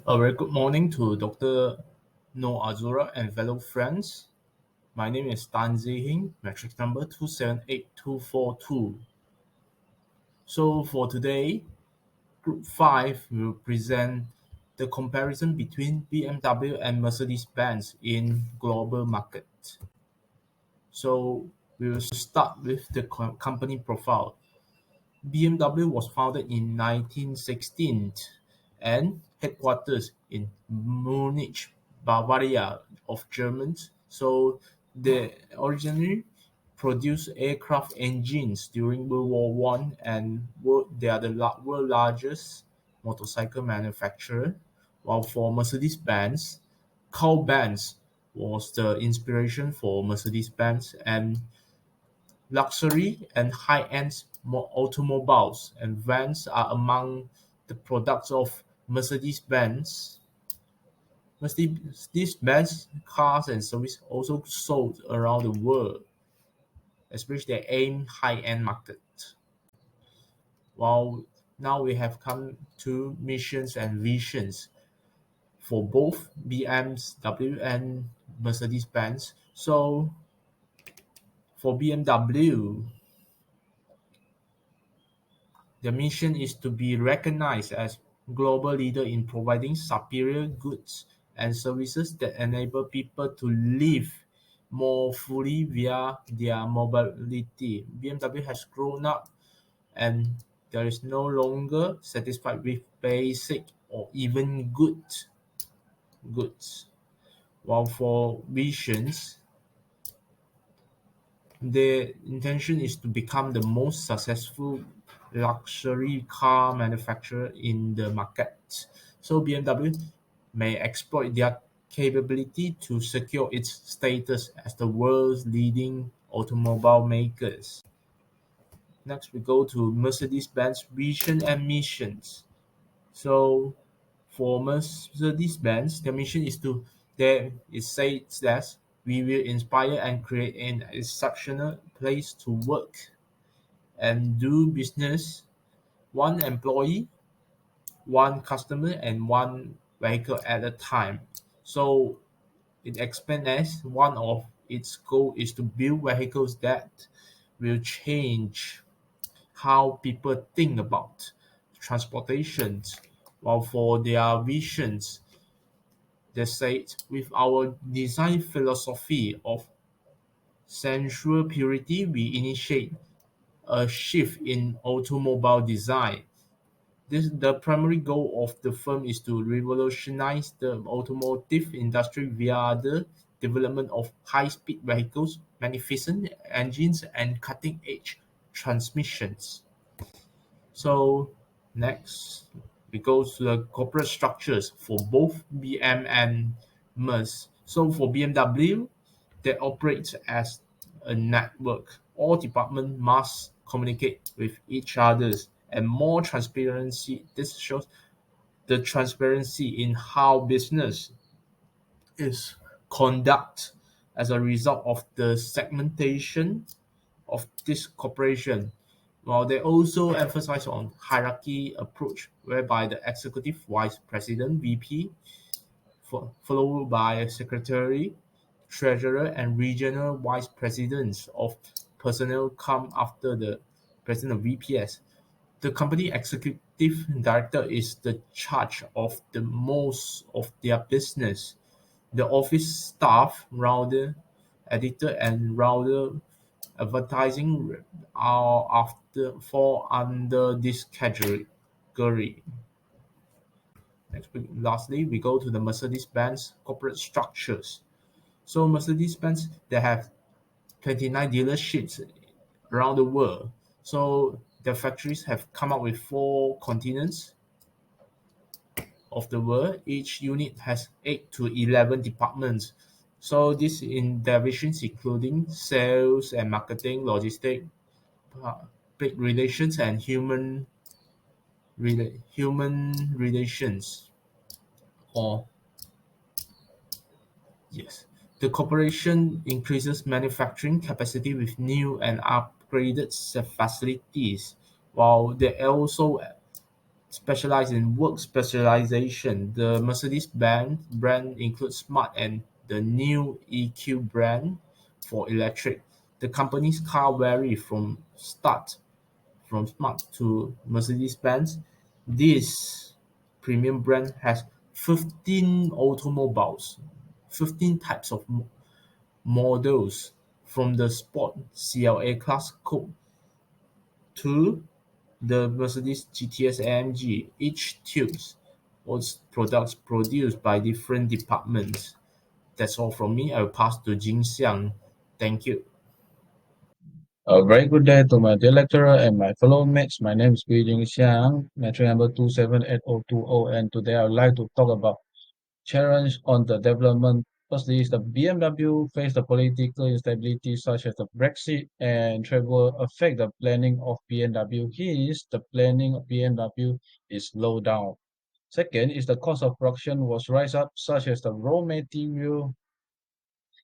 A very good morning to Dr. No Azura and fellow friends. My name is Tan Zihing, matrix number 278242. So for today, Group 5 will present the comparison between BMW and Mercedes-Benz in global market. So we will start with the company profile. BMW was founded in 1916 and headquarters in Munich, Bavaria of Germans. So they originally produced aircraft engines during World War One, and they are the world largest motorcycle manufacturer. While for Mercedes-Benz, Carl Benz was the inspiration for Mercedes-Benz, and luxury and high-end automobiles and vans are among the products of Mercedes-Benz. Mercedes-Benz cars and services also sold around the world, especially they aim high-end market. While now we have come to missions and visions for both BMW and Mercedes-Benz. So for BMW, the mission is to be recognized as global leader in providing superior goods and services that enable people to live more fully via their mobility. BMW has grown up and there is no longer satisfied with basic or even good goods. While for visions, their intention is to become the most successful luxury car manufacturer in the market. So BMW may exploit their capability to secure its status as the world's leading automobile makers. Next, we go to Mercedes-Benz vision and missions. So for Mercedes-Benz, their mission is to there it says that we will inspire and create an exceptional place to work and do business, one employee, one customer, and one vehicle at a time. So it explains as one of its goal is to build vehicles that will change how people think about transportation, while for their visions, they said, with our design philosophy of sensual purity, we initiate a shift in automobile design. The primary goal of the firm is to revolutionize the automotive industry via the development of high-speed vehicles, magnificent engines, and cutting-edge transmissions. So next, we go to the corporate structures for both BM and MERS. So for BMW, they operate as a network. All departments must communicate with each others and more transparency. This shows the transparency in how business is conducted as a result of the segmentation of this corporation, while they also emphasize on hierarchy approach, whereby the executive vice president (VP), followed by secretary, treasurer, and regional vice presidents of personnel come after the president of VPS. The company executive director is the charge of the most of their business. The office staff, router, editor, and router advertising are after fall under this category. Lastly, we go to the Mercedes-Benz corporate structures. So Mercedes-Benz, they have 29 dealerships around the world. So the factories have come up with 4 continents of the world. Each unit has 8 to 11 departments. So this in divisions including sales and marketing, logistics, public relations, and human relations. Or yes, the corporation increases manufacturing capacity with new and upgraded facilities, while they also specialize in work specialization. The Mercedes-Benz brand includes Smart and the new EQ brand for electric. The company's car vary from Smart to Mercedes-Benz. This premium brand has 15 automobiles, 15 types of models from the Sport CLA class coupe to the Mercedes GTS AMG. Each tubes was products produced by different departments. That's all from me. I will pass to Jin Xiang. Thank you. A very good day to my dear lecturer and my fellow mates. My name is Gui Xiang, metric number 278020, and today I would like to talk about challenge on the development. Firstly, is the BMW face the political instability such as the Brexit and trade war affect the planning of BMW. Hence, the planning of BMW is low down. Second is the cost of production was rise up, such as the raw material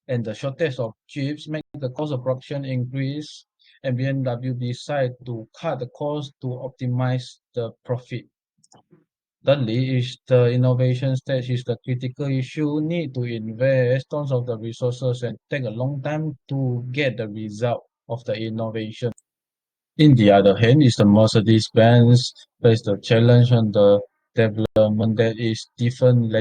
and the shortage of chips make the cost of production increase, and BMW decide to cut the cost to optimize the profit. Thirdly, is the innovation stage is the critical issue. Need to invest tons of the resources and take a long time to get the result of the innovation. In the other hand, is the Mercedes-Benz face the challenge on the development that is different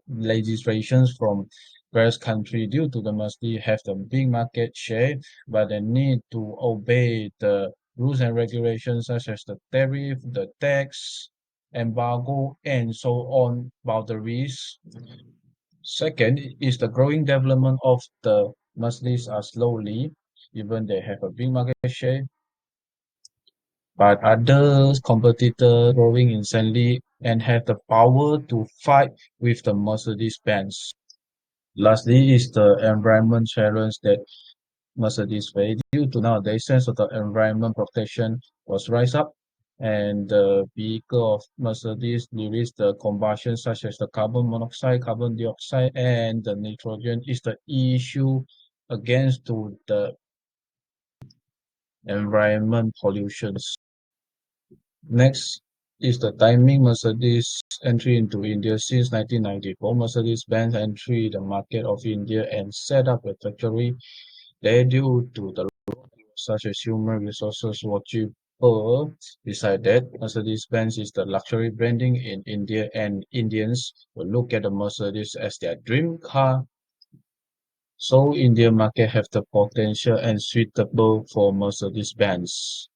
legislations from various countries due to the Mercedes have the big market share, but they need to obey the rules and regulations such as the tariff, the tax, embargo, and so on boundaries. Second is the growing development of the Mercedes are slowly, even they have a big market share, but other competitors growing insanely and have the power to fight with the Mercedes-Benz. Lastly is the environment challenge that Mercedes face due to nowadays sense of the environment protection was rise up and the vehicle of Mercedes release the combustion such as the carbon monoxide, carbon dioxide and the nitrogen is the issue against to the environment pollutions. Next is the timing Mercedes entry into India since 1994. Mercedes-Benz entry the market of India and set up a factory there due to the such as human resources were cheaper. Beside that, Mercedes-Benz is the luxury branding in India and Indians will look at the Mercedes as their dream car. So Indian market have the potential and suitable for Mercedes-Benz.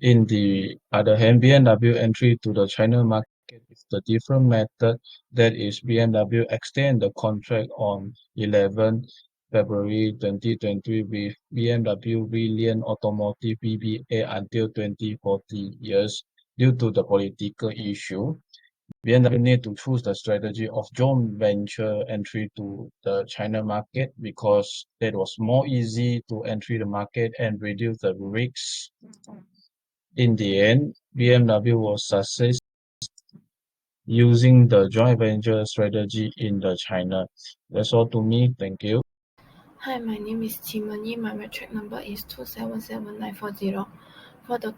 In the other hand, BMW entry to the China market is the different method. That is, BMW extend the contract on 11 February 2020 with BMW Brilliant Automotive BBA until 2040 years. Due to the political issue, BMW need to choose the strategy of joint venture entry to the China market because that was more easy to enter the market and reduce the risks. In the end, BMW was success using the joint venture strategy in the China. That's all to me. Thank you. Hi, my name is Chimani. My metric number is 2777940. For the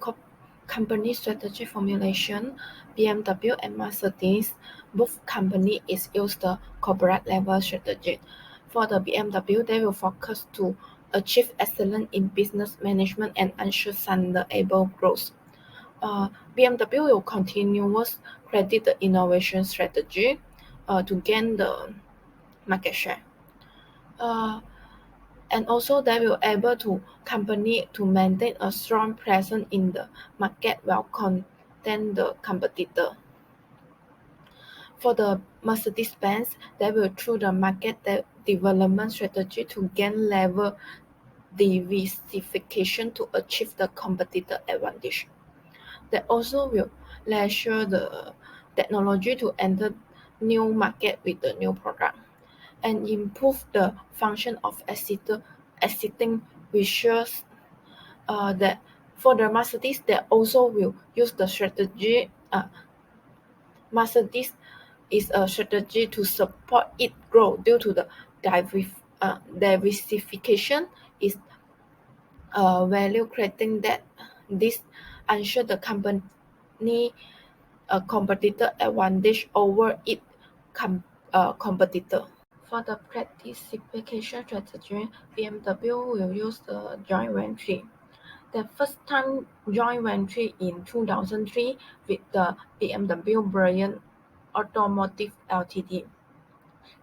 company strategy formulation, BMW and Mercedes, both company is use the corporate level strategy. For the BMW, they will focus to achieve excellence in business management and ensure sustainable growth. BMW will continuous credit the innovation strategy to gain the market share. And also they will able to company to maintain a strong presence in the market while contain the competitor. For the Mercedes-Benz, they will through the market development strategy to gain level diversification to achieve the competitor advantage. They also will leverage the technology to enter new market with the new product and improve the function of existing vehicles. That for the Mercedes, they also will use the strategy. Mercedes is a strategy to support its growth due to the diversification is value creating that this ensure the company need a competitor advantage over its competitor. For the participation strategy, BMW will use the joint venture. The first time joint venture in 2003 with the BMW Brand Automotive Ltd.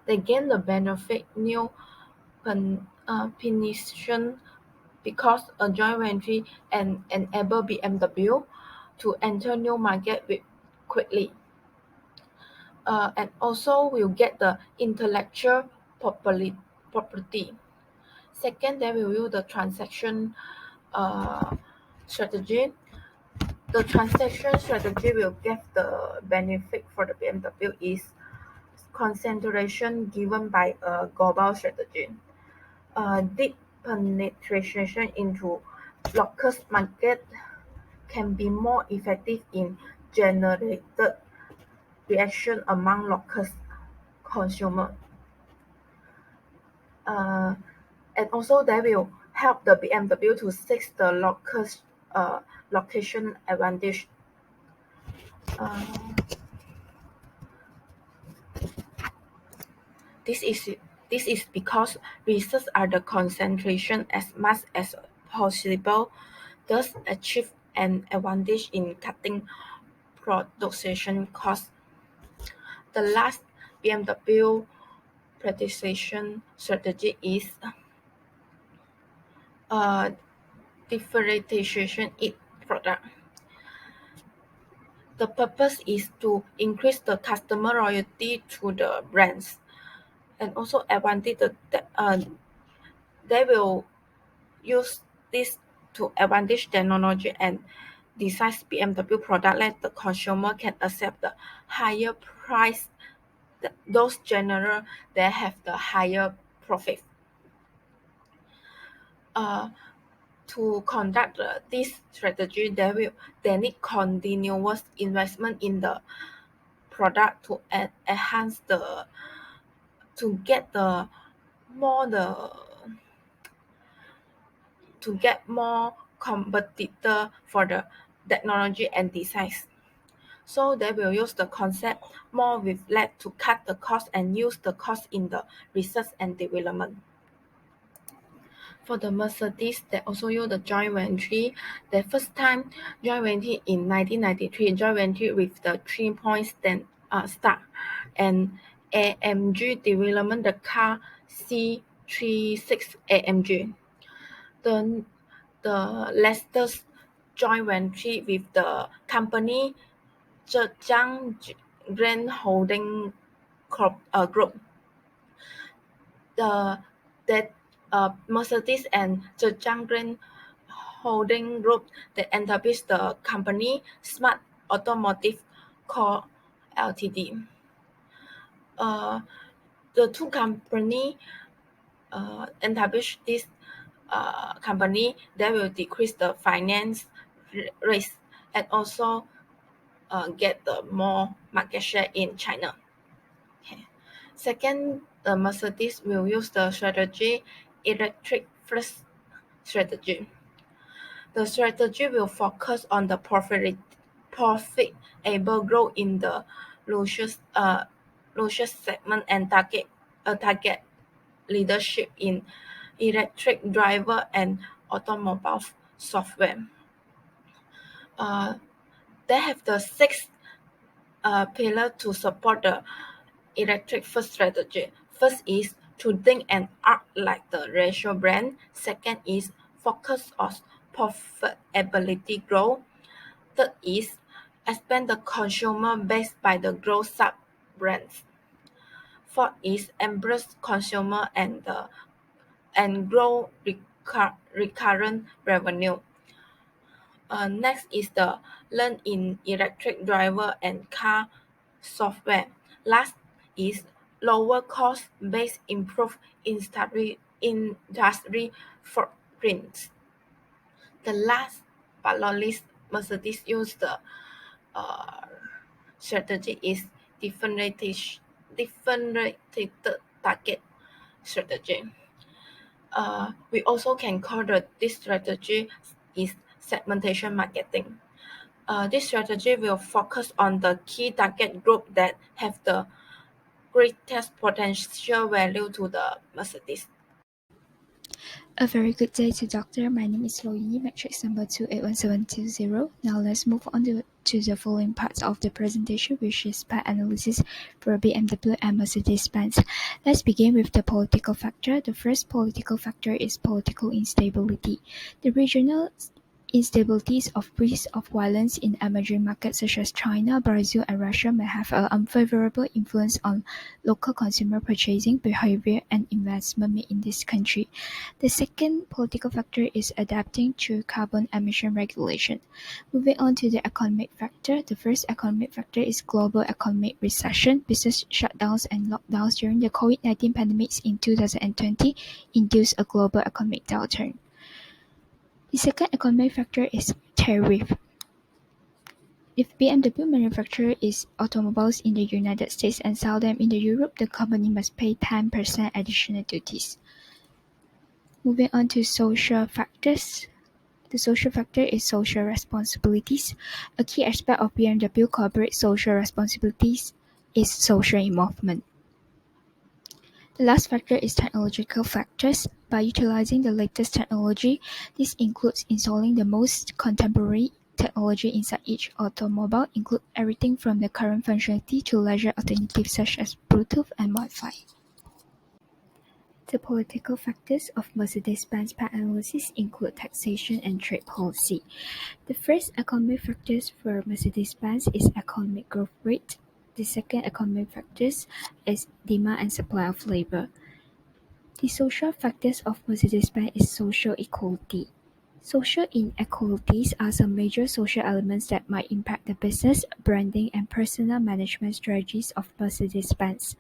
They gain the benefit new penetration because a joint venture enable BMW to enter new market quickly. And also will get the intellectual property. Second, they will use the transaction strategy. The transaction strategy will get the benefit for the BMW is concentration given by a global strategy. Deep penetration into local market can be more effective in generated reaction among local consumers. And also they will help the BMW to seek the local location advantage. This is because research are the concentration as much as possible, thus achieve an advantage in cutting production costs. The last BMW prioritization strategy is differentiation in product. The purpose is to increase the customer loyalty to the brands, and also advantage they will use this to advantage technology and design BMW product that the consumer can accept the higher price. Those general they have the higher profit. To conduct this strategy, they need continuous investment in the product to enhance to get more competitor for the technology and designs. So they will use the concept more with less to cut the cost and use the cost in the research and development. For the Mercedes, they also use the joint venture. The first time joint venture in 1993, joint venture with the 3-point start and AMG development the car C36 AMG. The latest joint venture with the company Zhejiang Grand Holding Group. That Mercedes and Zhejiang Grand Holding Group that established the company Smart Automotive Co. Ltd. The two companies establish this company, they will decrease the finance risk and also get the more market share in China. Okay. Second, the Mercedes will use the strategy electric first strategy. The strategy will focus on the profitable growth in the luxury segment and target leadership in electric driver and automobile software. They have the 6 pillars to support the electric first strategy. First is to think and act like the ratio brand. Second is focus on profitability growth. Third is expand the consumer base by the growth sub brands. Fourth is embrace consumer and grow recurrent revenue. Next is the learn in electric driver and car software. Last is lower cost base improve industry footprints. The last but not least, Mercedes use the strategy is differentiated target strategy. We also can call this strategy is segmentation marketing. This strategy will focus on the key target group that have the greatest potential value to the Mercedes. A very good day to doctor. My name is Loyi, matrix number 281720. Now let's move on to the following parts of the presentation, which is part analysis for BMW and Mercedes-Benz. Let's begin with the political factor. The first political factor is political instability. The regional instabilities of risk of violence in emerging markets such as China, Brazil, and Russia may have an unfavorable influence on local consumer purchasing behavior and investment made in this country. The second political factor is adapting to carbon emission regulation. Moving on to the economic factor, the first economic factor is global economic recession. Business shutdowns and lockdowns during the COVID-19 pandemics in 2020 induced a global economic downturn. The second economic factor is tariff. If BMW manufactures its automobiles in the United States and sell them in Europe, the company must pay 10% additional duties. Moving on to social factors. The social factor is social responsibilities. A key aspect of BMW corporate social responsibilities is social involvement. The last factor is technological factors. By utilizing the latest technology, this includes installing the most contemporary technology inside each automobile, include everything from the current functionality to leisure alternatives such as Bluetooth and Wi-Fi. The political factors of Mercedes-Benz part analysis include taxation and trade policy. The first economic factors for Mercedes-Benz is economic growth rate. The second economic factors is demand and supply of labor. The social factors of Mercedes-Benz is social equality. Social inequalities are some major social elements that might impact the business, branding, and personal management strategies of Mercedes-Benz.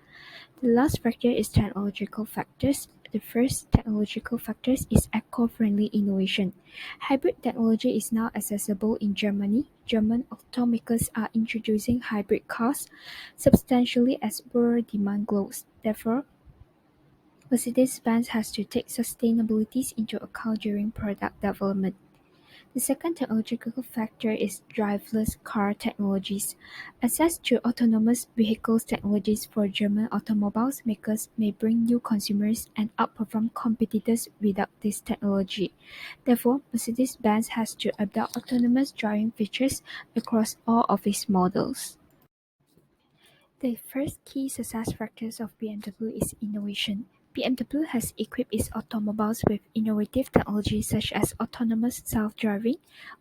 The last factor is technological factors. The first technological factor is eco-friendly innovation. Hybrid technology is now accessible in Germany. German automakers are introducing hybrid cars substantially as world demand grows. Therefore, Mercedes-Benz has to take sustainability into account during product development. The second technological factor is driverless car technologies. Access to autonomous vehicles technologies for German automobiles makers may bring new consumers and outperform competitors without this technology. Therefore, Mercedes-Benz has to adopt autonomous driving features across all of its models. The first key success factors of BMW is innovation. BMW has equipped its automobiles with innovative technologies such as autonomous self-driving,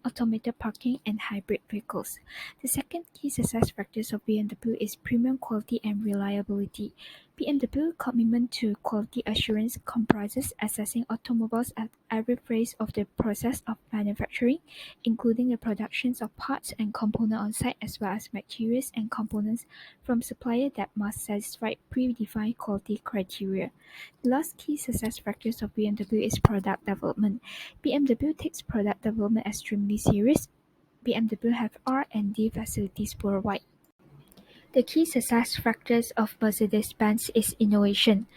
automated parking, and hybrid vehicles. The second key success factors of BMW is premium quality and reliability. BMW commitment to quality assurance comprises assessing automobiles at every phase of the process of manufacturing, including the production of parts and components on site as well as materials and components from suppliers that must satisfy predefined quality criteria. The last key success factors of BMW is product development. BMW takes product development extremely serious. BMW have R&D facilities worldwide. The key success factors of Mercedes-Benz is innovation.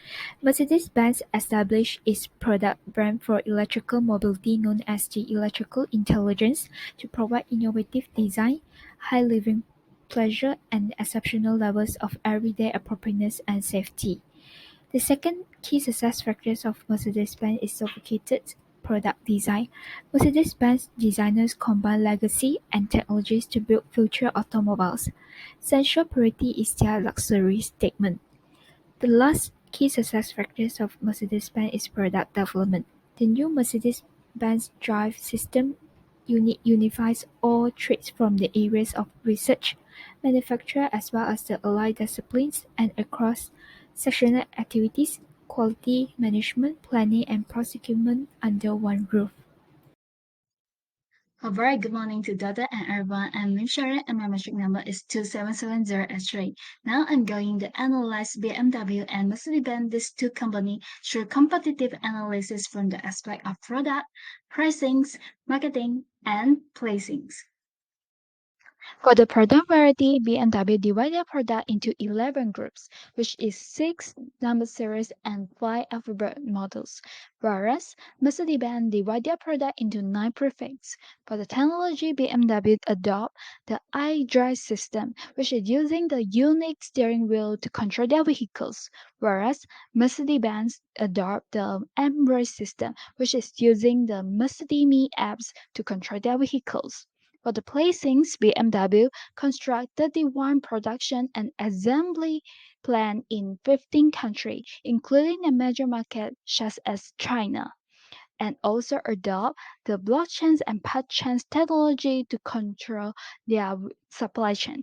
Mercedes-Benz established its product brand for electrical mobility known as the Electrical Intelligence to provide innovative design, high living pleasure, and exceptional levels of everyday appropriateness and safety. The second key success factors of Mercedes-Benz is sophisticated product design. Mercedes-Benz designers combine legacy and technologies to build future automobiles. Sensual purity is their luxury statement. The last key success factors of Mercedes-Benz is product development. The new Mercedes-Benz drive system unifies all traits from the areas of research, manufacture as well as the allied disciplines and across sectional activities, quality management, planning and procurement under one roof. A very good morning to Dada and everyone. I'm Lim Sharon and my metric number is 2770S3. Now I'm going to analyze BMW and Mercedes-Benz, these two companies, through competitive analysis from the aspect of product, pricings, marketing, and placings. For the product variety, BMW divided their product into 11 groups, which is 6 number series and 5 alphabet models, whereas Mercedes-Benz divided their product into 9 prefixes. For the technology, BMW adopt the iDrive system, which is using the unique steering wheel to control their vehicles, whereas Mercedes-Benz adopt the Embrace system, which is using the Mercedes-Me apps to control their vehicles. For the placings, BMW construct 31 production and assembly plant in 15 countries, including a major market such as China, and also adopt the blockchain and blockchain technology to control their supply chain.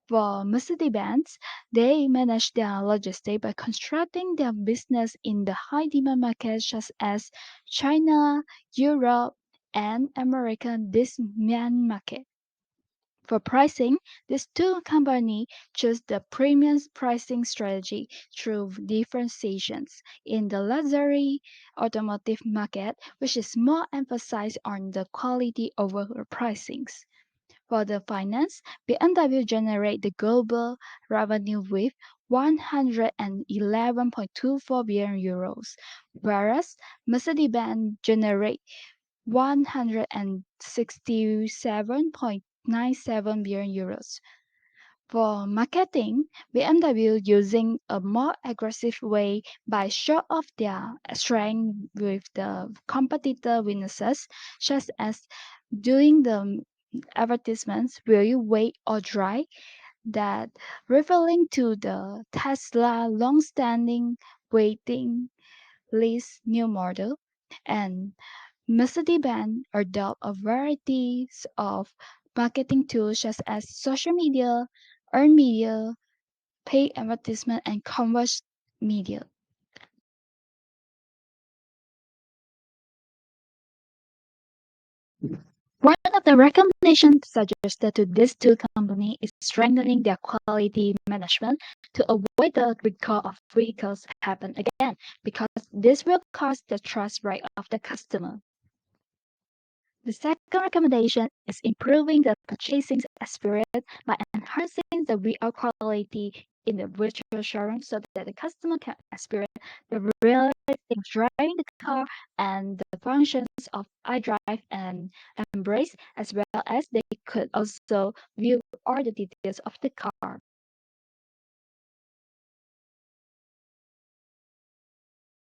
For Mercedes-Benz, they manage their logistics by constructing their business in the high-demand markets such as China, Europe, and American demand market. For pricing, these two companies choose the premium pricing strategy through differentiations in the luxury automotive market, which is more emphasized on the quality over pricings. For the finance, BMW generate the global revenue with 111.24 billion euros, whereas Mercedes-Benz generate 167.97 billion euros. For marketing, BMW using a more aggressive way by show off their strength with the competitor weaknesses, such as doing the advertisements "Will you wait or dry?" that referring to the Tesla long-standing waiting list new model, and Mercedes-Benz adopt a variety of marketing tools such as social media, earned media, paid advertisement, and converse media. One of the recommendations suggested to these two companies is strengthening their quality management to avoid the recall of vehicles happen again, because this will cause the trust rate of the customer. The second recommendation is improving the purchasing experience by enhancing the VR quality in the virtual showroom so that the customer can experience the realistic driving the car and the functions of iDrive and Embrace, as well as they could also view all the details of the car.